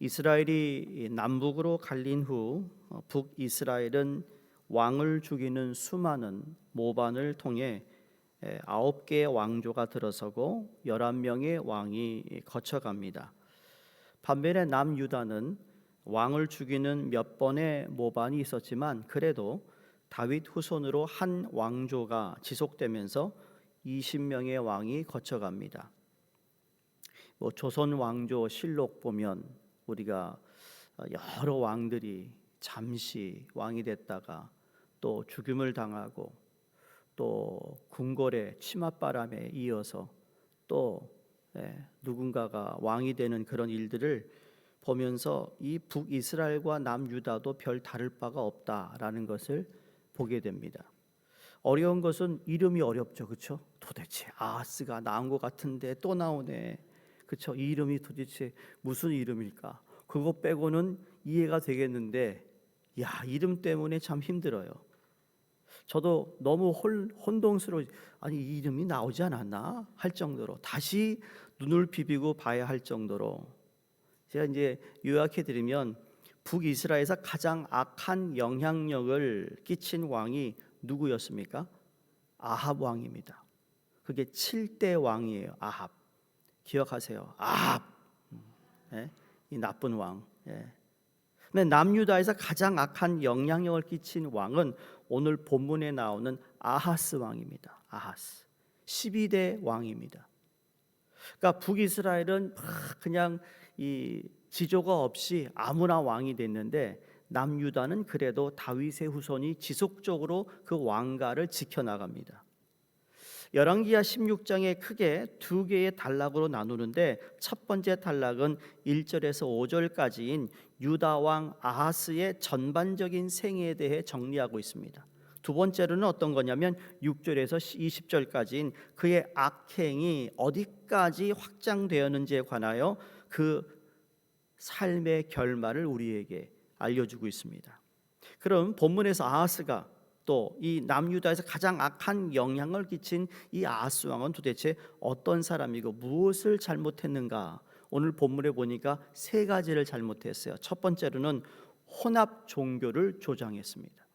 이스라엘이 남북으로 갈린 후 북이스라엘은 왕을 죽이는 수많은 모반을 통해 9개의 왕조가 들어서고 11명의 왕이 거쳐갑니다. 반면에 남유다는 왕을 죽이는 몇 번의 모반이 있었지만 그래도 다윗 후손으로 한 왕조가 지속되면서 20명의 왕이 거쳐갑니다. 조선 왕조 실록 보면 우리가 여러 왕들이 잠시 왕이 됐다가 또 죽임을 당하고 또 궁궐의 치맛바람에 이어서 또 누군가가 왕이 되는 그런 일들을 보면서 이 북이스라엘과 남유다도 별 다를 바가 없다라는 것을 보게 됩니다. 어려운 것은 이름이 어렵죠, 그렇죠? 도대체 아하스가 나온 것 같은데 또 나오네, 그렇죠? 이 이름이 도대체 무슨 이름일까? 그거 빼고는 이해가 되겠는데, 이름 때문에 참 힘들어요. 저도 너무 혼동스러워. 아니, 이 이름이 나오지 않았나 할 정도로 다시 눈을 비비고 봐야 할 정도로. 제가 이제 요약해 드리면 북이스라엘에서 가장 악한 영향력을 끼친 왕이 누구였습니까? 아합 왕입니다. 그게 7대 왕이에요. 아합. 기억하세요. 아합. 이 나쁜 왕. 근데 남유다에서 가장 악한 영향력을 끼친 왕은 오늘 본문에 나오는 아하스 왕입니다. 아하스. 12대 왕입니다. 그러니까 북이스라엘은 그냥 이 지조가 없이 아무나 왕이 됐는데 남유다는 그래도 다윗의 후손이 지속적으로 그 왕가를 지켜나갑니다. 열왕기하 16장에 크게 두 개의 단락으로 나누는데 첫 번째 단락은 1절에서 5절까지인 유다 왕 아하스의 전반적인 생애에 대해 정리하고 있습니다. 두 번째로는 어떤 거냐면 6절에서 20절까지인 그의 악행이 어디까지 확장되었는지에 관하여 그 삶의 결말을 우리에게 알려주고 있습니다. 그럼 본문에서 아하스가 또 이 남유다에서 가장 악한 영향을 끼친 이 아하스 왕은 도대체 어떤 사람이고 무엇을 잘못했는가? 오늘 본문에 보니까 세 가지를 잘못했어요. 첫 번째로는 혼합 종교를 조장했습니다.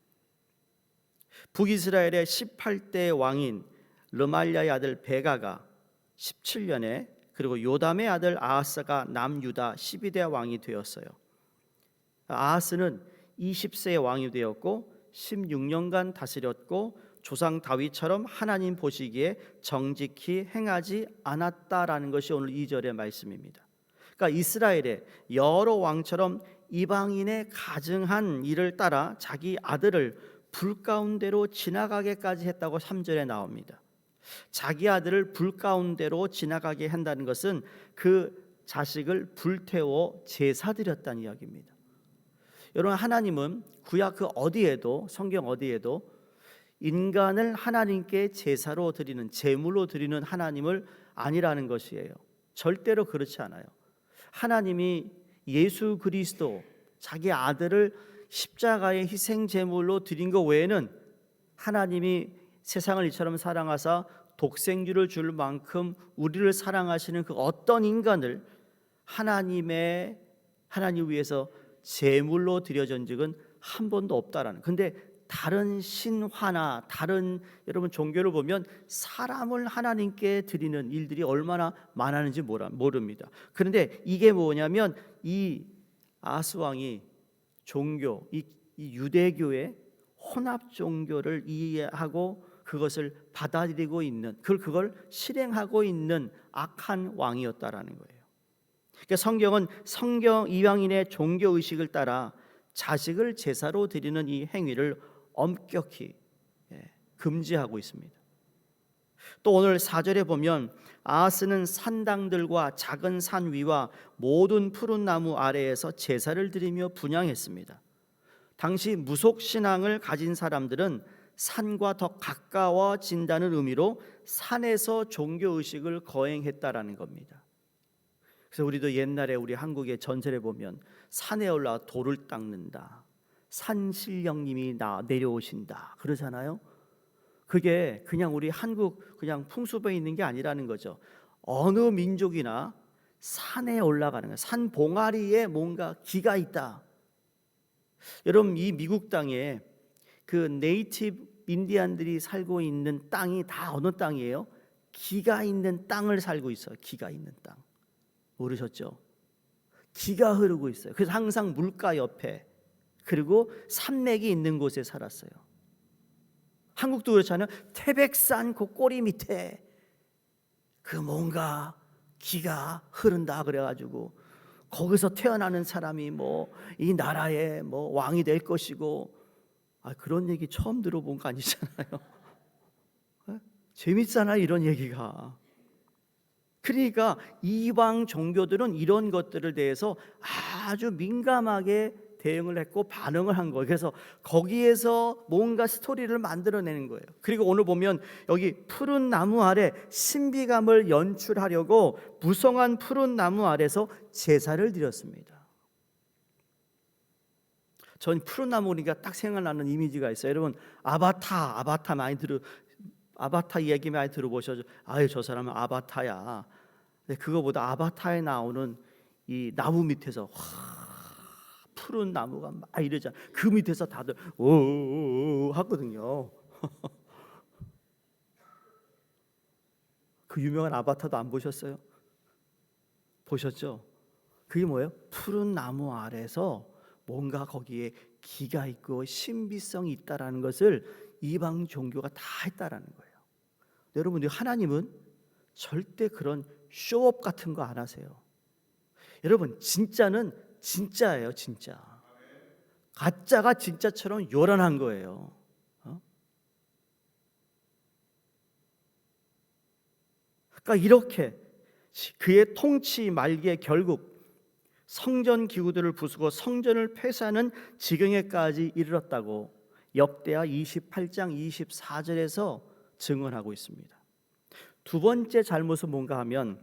북이스라엘의 18대 왕인 르말랴의 아들 베가가 17년에 그리고 요담의 아들 아하스가 남유다 12대 왕이 되었어요. 아하스는 20세의 왕이 되었고 16년간 다스렸고 조상 다윗처럼 하나님 보시기에 정직히 행하지 않았다라는 것이 오늘 2절의 말씀입니다. 그러니까 이스라엘의 여러 왕처럼 이방인의 가증한 일을 따라 자기 아들을 불 가운데로 지나가게까지 했다고 3절에 나옵니다. 자기 아들을 불 가운데로 지나가게 한다는 것은 그 자식을 불태워 제사 드렸다는 이야기입니다. 여러분, 하나님은 구약 그 어디에도, 성경 어디에도 인간을 하나님께 제사로 드리는, 제물로 드리는 하나님을 아니라는 것이에요. 절대로 그렇지 않아요. 하나님이 예수 그리스도 자기 아들을 십자가의 희생 제물로 드린 것 외에는 하나님이 세상을 이처럼 사랑하사 독생주를 줄 만큼 우리를 사랑하시는 그 어떤 인간을 하나님 위해서 제물로 드려진 적은 한 번도 없다라는. 근데 다른 신화나 다른 여러분 종교를 보면 사람을 하나님께 드리는 일들이 얼마나 많았는지 모릅니다. 그런데 이게 뭐냐면 이 아하스 왕이 종교, 이 유대교의 혼합 종교를 이해하고 그것을 받아들이고 있는, 그걸 실행하고 있는 악한 왕이었다라는 거예요. 그러니까 성경은 이방인의 종교 의식을 따라 자식을 제사로 드리는 이 행위를 엄격히 금지하고 있습니다. 또 오늘 4절에 보면 아하스는 산당들과 작은 산 위와 모든 푸른 나무 아래에서 제사를 드리며 분향했습니다. 당시 무속 신앙을 가진 사람들은 산과 더 가까워진다는 의미로 산에서 종교 의식을 거행했다라는 겁니다. 그래서 우리도 옛날에 우리 한국의 전설에 보면 산에 올라 돌을 닦는다, 산신령님이 내려오신다 그러잖아요. 그게 그냥 우리 한국 그냥 풍습에 있는 게 아니라는 거죠. 어느 민족이나 산에 올라가는 거예요. 산 봉아리에 뭔가 기가 있다. 여러분, 이 미국 땅에 그 네이티브 인디안들이 살고 있는 땅이 다 어느 땅이에요? 기가 있는 땅을 살고 있어요. 기가 있는 땅. 모르셨죠? 기가 흐르고 있어요. 그래서 항상 물가 옆에, 그리고 산맥이 있는 곳에 살았어요. 한국도 그렇잖아요. 태백산 그 꼬리 밑에 그 뭔가 기가 흐른다 그래가지고 거기서 태어나는 사람이 뭐 이 나라의 뭐 왕이 될 것이고, 그런 얘기 처음 들어본 거 아니잖아요. 재밌잖아요, 이런 얘기가. 그러니까 이방 종교들은 이런 것들을 대해서 아주 민감하게 대응을 했고 반응을 한 거예요. 그래서 거기에서 뭔가 스토리를 만들어내는 거예요. 그리고 오늘 보면 여기 푸른 나무 아래 신비감을 연출하려고 무성한 푸른 나무 아래서 제사를 드렸습니다. 전 푸른 나무니까 딱 생각나는 이미지가 있어요. 여러분, 아바타 많이 아바타 이야기 많이 들어보셨죠? 아유, 저 사람은 아바타야. 근데 그거보다 아바타에 나오는 이 나무 밑에서 푸른 나무가 막 이러잖아. 그 밑에서 다들 오 하거든요. 그 유명한 아바타도 안 보셨어요? 보셨죠? 그게 뭐예요? 푸른 나무 아래서 뭔가 거기에 기가 있고 신비성이 있다라는 것을 이방 종교가 다 했다라는 거예요. 여러분, 하나님은 절대 그런 쇼업 같은 거 안 하세요. 여러분, 진짜는 진짜예요, 진짜. 가짜가 진짜처럼 요란한 거예요. 그러니까 이렇게 그의 통치 말기에 결국 성전 기구들을 부수고 성전을 폐쇄하는 지경에까지 이르렀다고 역대하 28장 24절에서 증언하고 있습니다. 두 번째 잘못은 뭔가 하면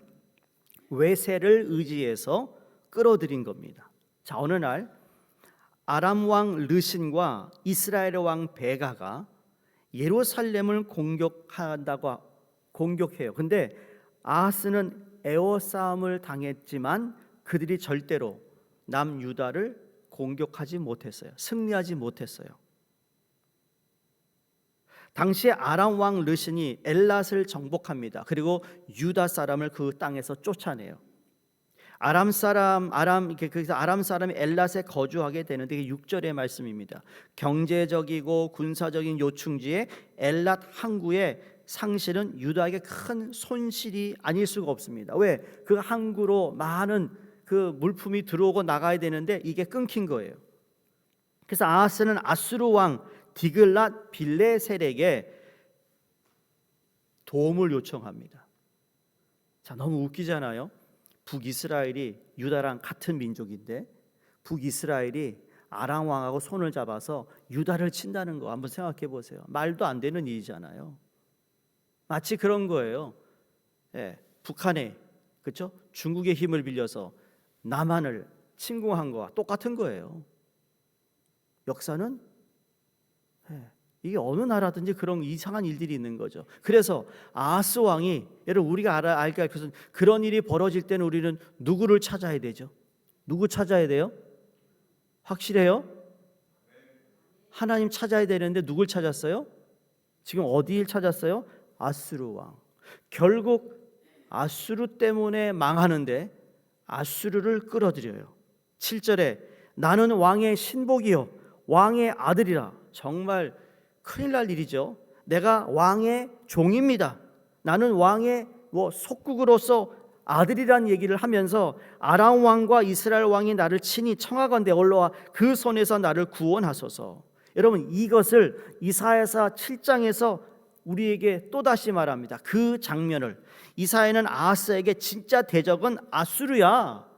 외세를 의지해서 끌어들인 겁니다. 자, 어느 날 아람 왕 르신과 이스라엘 왕 베가가 예루살렘을 공격해요. 근데 아하스는 애워싸움을 당했지만 그들이 절대로 남유다를 공격하지 못했어요. 승리하지 못했어요. 당시에 아람 왕 르신이 엘랏을 정복합니다. 그리고 유다 사람을 그 땅에서 쫓아내요. 그래서 아람 사람이 엘랏에 거주하게 되는데 이게 6절의 말씀입니다. 경제적이고 군사적인 요충지에 엘랏 항구의 상실은 유다에게 큰 손실이 아닐 수가 없습니다. 왜? 그 항구로 많은 그 물품이 들어오고 나가야 되는데 이게 끊긴 거예요. 그래서 아하스는 아수르 왕 디글랏 빌레셀에게 도움을 요청합니다. 자, 너무 웃기잖아요. 북이스라엘이 유다랑 같은 민족인데 북이스라엘이 아람 왕하고 손을 잡아서 유다를 친다는 거 한번 생각해 보세요. 말도 안 되는 일이잖아요. 마치 그런 거예요. 북한에, 그렇죠? 중국의 힘을 빌려서 남한을 침공한 거와 똑같은 거예요. 역사는 이게 어느 나라든지 그런 이상한 일들이 있는 거죠. 그래서 아하스 왕이, 여러분 우리가 알게 할 것은 그런 일이 벌어질 때는 우리는 누구를 찾아야 되죠? 누구 찾아야 돼요? 확실해요? 하나님 찾아야 되는데 누굴 찾았어요? 지금 어디를 찾았어요? 아수르 왕. 결국 아수르 때문에 망하는데 아수르를 끌어들여요. 7절에 나는 왕의 신복이요 왕의 아들이라. 정말 큰일 날 일이죠. 내가 왕의 종입니다. 나는 왕의 속국으로서 아들이란 얘기를 하면서 아람 왕과 이스라엘 왕이 나를 친히 청하건대 올라와 그 손에서 나를 구원하소서. 여러분, 이것을 이사야서 7장에서 우리에게 또다시 말합니다. 그 장면을. 이사야는 아하스에게 진짜 대적은 아수르야,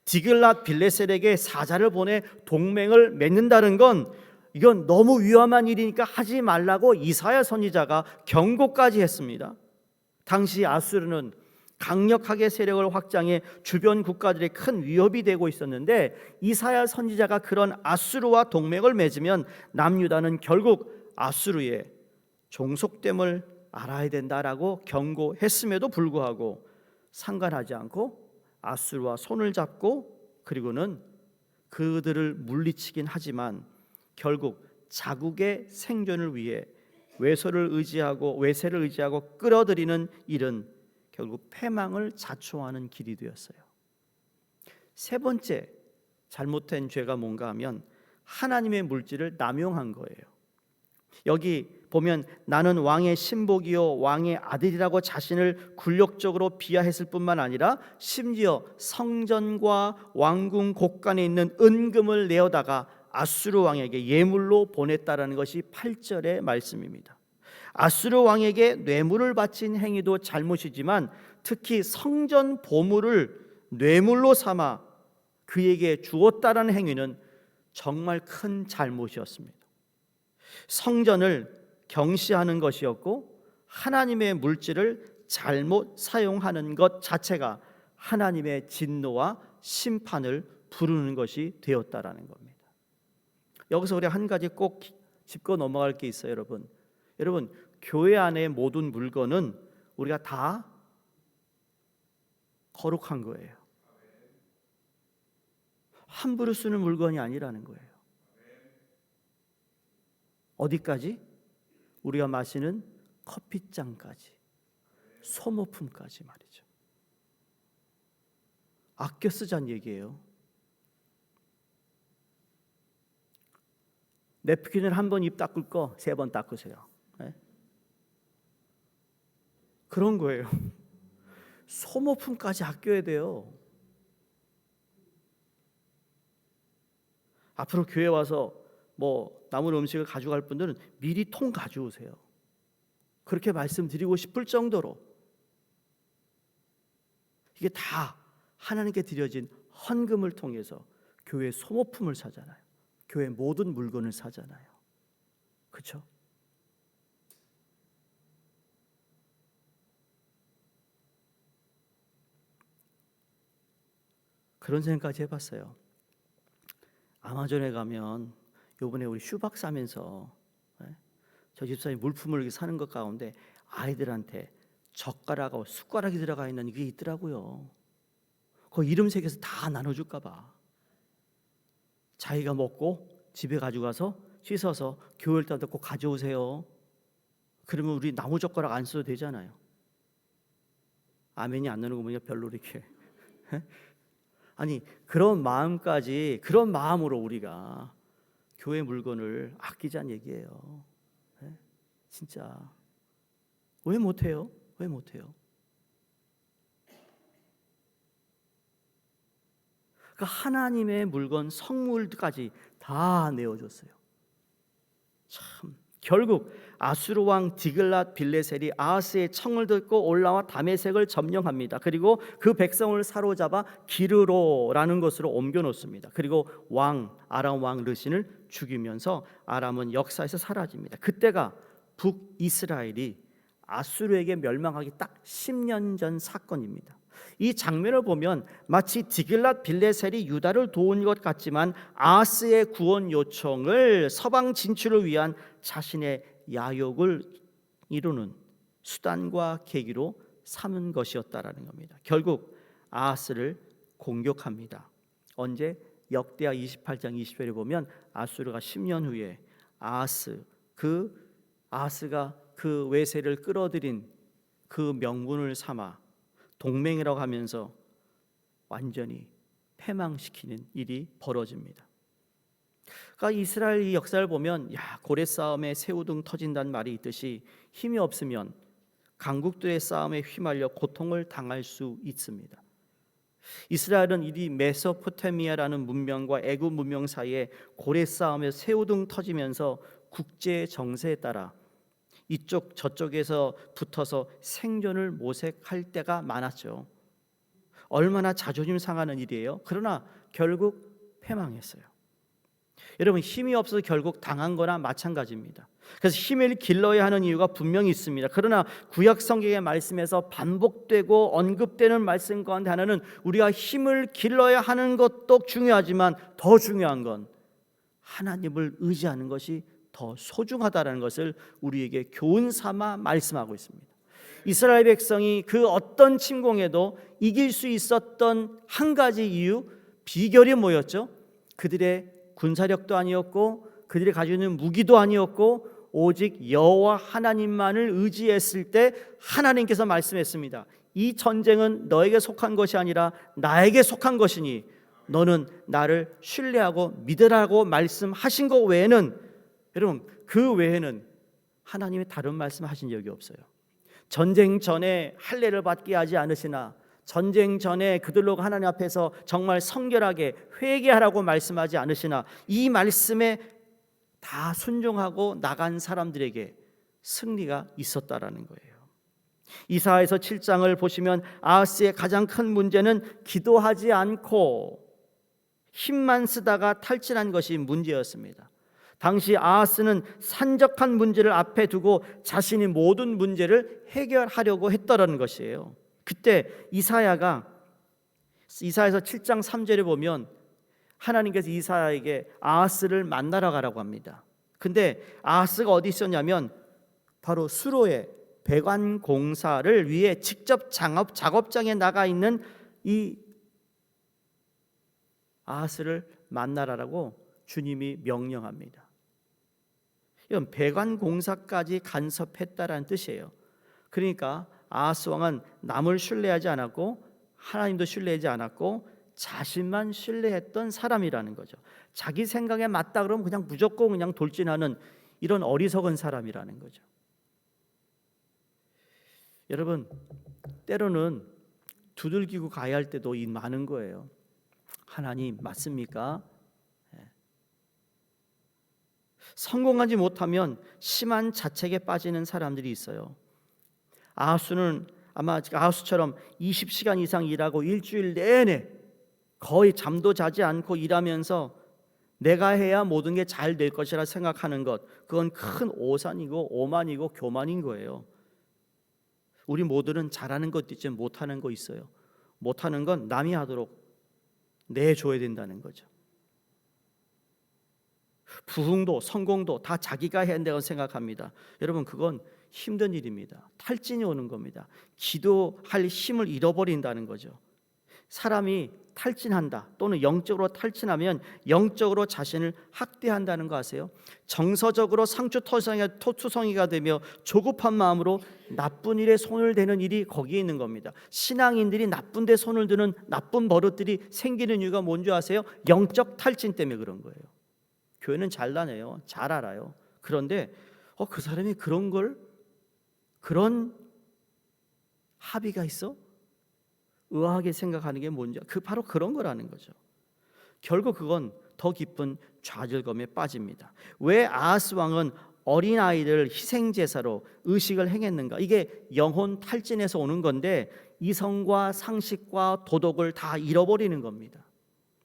디글랏 빌레셀에게 사자를 보내 동맹을 맺는다는 건 이건 너무 위험한 일이니까 하지 말라고 이사야 선지자가 경고까지 했습니다. 당시 아수르는 강력하게 세력을 확장해 주변 국가들의 큰 위협이 되고 있었는데 이사야 선지자가 그런 아수르와 동맹을 맺으면 남유다는 결국 아수르의 종속됨을 알아야 된다라고 경고했음에도 불구하고 상관하지 않고 아수르와 손을 잡고 그리고는 그들을 물리치긴 하지만 결국 자국의 생존을 위해 외세를 의지하고 끌어들이는 일은 결국 패망을 자초하는 길이 되었어요. 세 번째 잘못된 죄가 뭔가 하면 하나님의 물질을 남용한 거예요. 여기 보면 나는 왕의 신복이요 왕의 아들이라고 자신을 굴욕적으로 비하했을 뿐만 아니라 심지어 성전과 왕궁 곳간에 있는 은금을 내어다가 아수르 왕에게 예물로 보냈다라는 것이 8절의 말씀입니다. 아수르 왕에게 뇌물을 바친 행위도 잘못이지만 특히 성전 보물을 뇌물로 삼아 그에게 주었다라는 행위는 정말 큰 잘못이었습니다. 성전을 경시하는 것이었고 하나님의 물질을 잘못 사용하는 것 자체가 하나님의 진노와 심판을 부르는 것이 되었다라는 겁니다. 여기서 우리 한 가지 꼭 짚고 넘어갈 게 있어요, 여러분. 여러분, 교회 안의 모든 물건은 우리가 다 거룩한 거예요. 함부로 쓰는 물건이 아니라는 거예요. 어디까지? 우리가 마시는 커피잔까지, 소모품까지 말이죠. 아껴 쓰자는 얘기예요. 냅킨을 한 번 입 닦을 거 3번 닦으세요. 네? 그런 거예요. 소모품까지 아껴야 돼요. 앞으로 교회 와서 남은 음식을 가져갈 분들은 미리 통 가져오세요. 그렇게 말씀드리고 싶을 정도로 이게 다 하나님께 드려진 헌금을 통해서 교회 소모품을 사잖아요. 교회 모든 물건을 사잖아요. 그렇죠? 그런 생각까지 해봤어요. 아마존에 가면 요번에 우리 슈박 사면서 저 집사님 물품을 이렇게 사는 것 가운데 아이들한테 젓가락하고 숟가락이 들어가 있는 게 있더라고요. 그 이름 새겨서 다 나눠줄까 봐. 자기가 먹고 집에 가져가서 씻어서 교회를 따다 꼭 가져오세요. 그러면 우리 나무 젓가락 안 써도 되잖아요. 아멘이 안 나는 거 보니까 별로 이렇게 아니 그런 마음까지 그런 마음으로 우리가 교회 물건을 아끼자는 얘기예요. 네? 진짜 왜 못해요? 왜 못해요? 그러니까 하나님의 물건 성물까지 다 내어줬어요. 참 결국 아수르 왕 디글랏 빌레셀이 아하스의 청을 듣고 올라와 다메섹을 점령합니다. 그리고 그 백성을 사로잡아 기르로라는 곳으로 옮겨 놓습니다. 그리고 아람 왕 르신을 죽이면서 아람은 역사에서 사라집니다. 그때가 북이스라엘이 아수르에게 멸망하기 딱 10년 전 사건입니다. 이 장면을 보면 마치 디글랏 빌레셀이 유다를 도운 것 같지만 아하스의 구원 요청을 서방 진출을 위한 자신의 야욕을 이루는 수단과 계기로 삼은 것이었다라는 겁니다. 결국 아하스를 공격합니다. 언제? 역대하 28장 20절에 보면 아수르가 10년 후에 아하스가 그 외세를 끌어들인 그 명분을 삼아 동맹이라고 하면서 완전히 패망시키는 일이 벌어집니다. 그러니까 이스라엘 이 역사를 보면 고래 싸움에 새우등 터진다는 말이 있듯이 힘이 없으면 강국들의 싸움에 휘말려 고통을 당할 수 있습니다. 이스라엘은 이 메소포타미아라는 문명과 애굽 문명 사이에 고래 싸움에 새우등 터지면서 국제 정세에 따라 이쪽 저쪽에서 붙어서 생존을 모색할 때가 많았죠. 얼마나 자존심 상하는 일이에요. 그러나 결국 패망했어요. 여러분 힘이 없어서 결국 당한 거나 마찬가지입니다. 그래서 힘을 길러야 하는 이유가 분명히 있습니다. 그러나 구약 성경의 말씀에서 반복되고 언급되는 말씀 가운데 하나는 우리가 힘을 길러야 하는 것도 중요하지만 더 중요한 건 하나님을 의지하는 것이 더 소중하다는 것을 우리에게 교훈 삼아 말씀하고 있습니다. 이스라엘 백성이 그 어떤 침공에도 이길 수 있었던 한 가지 이유, 비결이 뭐였죠? 그들의 군사력도 아니었고 그들이 가지고 있는 무기도 아니었고 오직 여호와 하나님만을 의지했을 때 하나님께서 말씀했습니다. 이 전쟁은 너에게 속한 것이 아니라 나에게 속한 것이니 너는 나를 신뢰하고 믿으라고 말씀하신 것 외에는, 여러분, 그 외에는 하나님이 다른 말씀하신 적이 없어요. 전쟁 전에 할례를 받게 하지 않으시나 전쟁 전에 그들로 하나님 앞에서 정말 성결하게 회개하라고 말씀하지 않으시나 이 말씀에 다 순종하고 나간 사람들에게 승리가 있었다라는 거예요. 이사야서 7장을 보시면 아하스의 가장 큰 문제는 기도하지 않고 힘만 쓰다가 탈진한 것이 문제였습니다. 당시 아하스는 산적한 문제를 앞에 두고 자신이 모든 문제를 해결하려고 했다라는 것이에요. 그때 이사야서 7장 3절에 보면 하나님께서 이사야에게 아하스를 만나러 가라고 합니다. 근데 아하스가 어디 있었냐면 바로 수로의 배관 공사를 위해 직접 작업장에 나가 있는 이 아하스를 만나라고 주님이 명령합니다. 이건 배관 공사까지 간섭했다라는 뜻이에요. 그러니까 아하스 왕은 남을 신뢰하지 않았고 하나님도 신뢰하지 않았고 자신만 신뢰했던 사람이라는 거죠. 자기 생각에 맞다 그러면 그냥 무조건 그냥 돌진하는 이런 어리석은 사람이라는 거죠. 여러분, 때로는 두들기고 가야 할 때도 많은 거예요. 하나님 맞습니까? 성공하지 못하면 심한 자책에 빠지는 사람들이 있어요. 아하수는 아마 아하수처럼 20시간 이상 일하고 일주일 내내 거의 잠도 자지 않고 일하면서 내가 해야 모든 게 잘 될 것이라 생각하는 것, 그건 큰 오산이고 오만이고 교만인 거예요. 우리 모두는 잘하는 것도 있지만 못하는 거 있어요. 못하는 건 남이 하도록 내줘야 된다는 거죠. 부흥도 성공도 다 자기가 해야 한다고 생각합니다. 여러분, 그건 힘든 일입니다. 탈진이 오는 겁니다. 기도할 힘을 잃어버린다는 거죠. 사람이 탈진한다 또는 영적으로 탈진하면 영적으로 자신을 학대한다는 거 아세요? 정서적으로 상추투성이가 되며 조급한 마음으로 나쁜 일에 손을 대는 일이 거기에 있는 겁니다. 신앙인들이 나쁜 데 손을 드는 나쁜 버릇들이 생기는 이유가 뭔지 아세요? 영적 탈진 때문에 그런 거예요. 교회는 잘나네요. 잘 알아요. 그런데 그 사람이 그런 합의가 있어? 의아하게 생각하는 게 뭔지, 바로 그런 거라는 거죠. 결국 그건 더 깊은 좌절감에 빠집니다. 왜 아하스 왕은 어린아이를 희생제사로 의식을 행했는가? 이게 영혼 탈진에서 오는 건데 이성과 상식과 도덕을 다 잃어버리는 겁니다.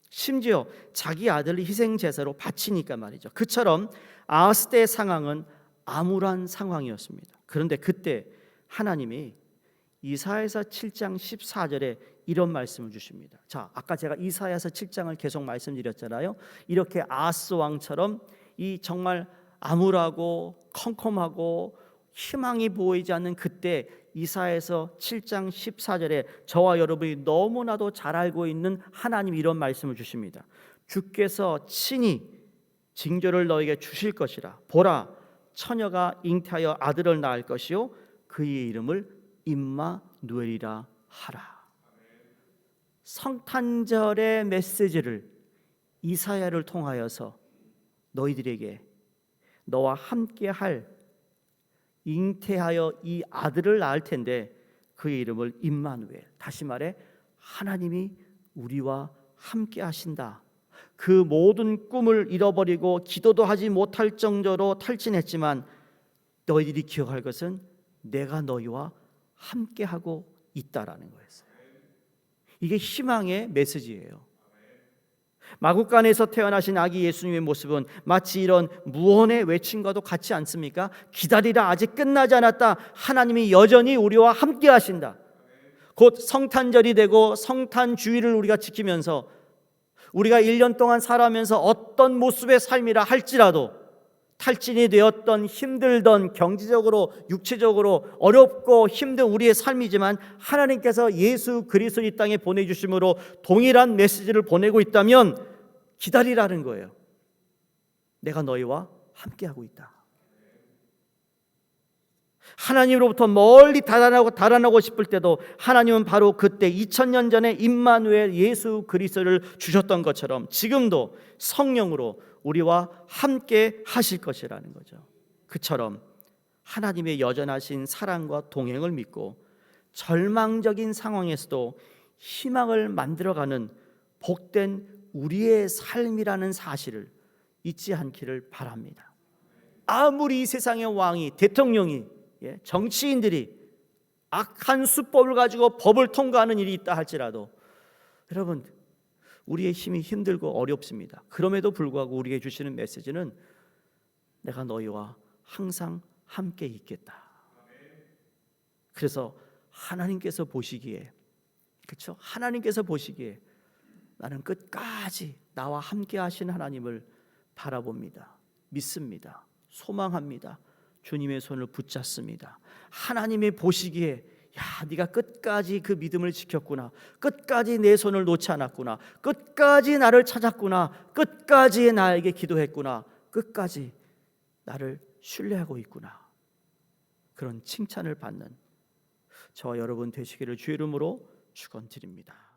심지어 자기 아들을 희생제사로 바치니까 말이죠. 그처럼 아하스 때의 상황은 암울한 상황이었습니다. 그런데 그때 하나님이 이사야서 7장 14절에 이런 말씀을 주십니다. 자, 아까 제가 이사야서 7장을 계속 말씀드렸잖아요. 이렇게 아하스 왕처럼 이 정말 암울하고 컴컴하고 희망이 보이지 않는 그때 이사야서 7장 14절에 저와 여러분이 너무나도 잘 알고 있는 하나님이 이런 말씀을 주십니다. 주께서 친히 징조를 너에게 주실 것이라. 보라, 처녀가 잉태하여 아들을 낳을 것이요 그의 이름을 임마누엘이라 하라. 성탄절의 메시지를 이사야를 통하여서 너희들에게 너와 함께할 잉태하여 이 아들을 낳을 텐데 그의 이름을 임마누엘, 다시 말해 하나님이 우리와 함께 하신다. 그 모든 꿈을 잃어버리고 기도도 하지 못할 정도로 탈진했지만 너희들이 기억할 것은 내가 너희와 함께하고 있다라는 거였어요. 이게 희망의 메시지예요. 마구간에서 태어나신 아기 예수님의 모습은 마치 이런 무언의 외침과도 같지 않습니까? 기다리라, 아직 끝나지 않았다. 하나님이 여전히 우리와 함께 하신다. 곧 성탄절이 되고 성탄 주일을 우리가 지키면서 우리가 1년 동안 살아가면서 어떤 모습의 삶이라 할지라도 탈진이 되었던 힘들던 경제적으로 육체적으로 어렵고 힘든 우리의 삶이지만 하나님께서 예수 그리스도 이 땅에 보내주심으로 동일한 메시지를 보내고 있다면 기다리라는 거예요. 내가 너희와 함께하고 있다. 하나님으로부터 멀리 달아나고 싶을 때도 하나님은 바로 그때 2000년 전에 임마누엘 예수 그리스도를 주셨던 것처럼 지금도 성령으로 우리와 함께 하실 것이라는 거죠. 그처럼 하나님의 여전하신 사랑과 동행을 믿고 절망적인 상황에서도 희망을 만들어가는 복된 우리의 삶이라는 사실을 잊지 않기를 바랍니다. 아무리 이 세상의 왕이, 대통령이, 정치인들이 악한 수법을 가지고 법을 통과하는 일이 있다 할지라도 여러분, 우리의 힘이 힘들고 어렵습니다. 그럼에도 불구하고 우리에게 주시는 메시지는 내가 너희와 항상 함께 있겠다. 그래서 하나님께서 보시기에, 그렇죠? 하나님께서 보시기에 나는 끝까지 나와 함께 하신 하나님을 바라봅니다. 믿습니다. 소망합니다. 주님의 손을 붙잡습니다. 하나님이 보시기에 야, 네가 끝까지 그 믿음을 지켰구나. 끝까지 내 손을 놓지 않았구나. 끝까지 나를 찾았구나. 끝까지 나에게 기도했구나. 끝까지 나를 신뢰하고 있구나. 그런 칭찬을 받는 저와 여러분 되시기를 주의 이름으로 축원드립니다.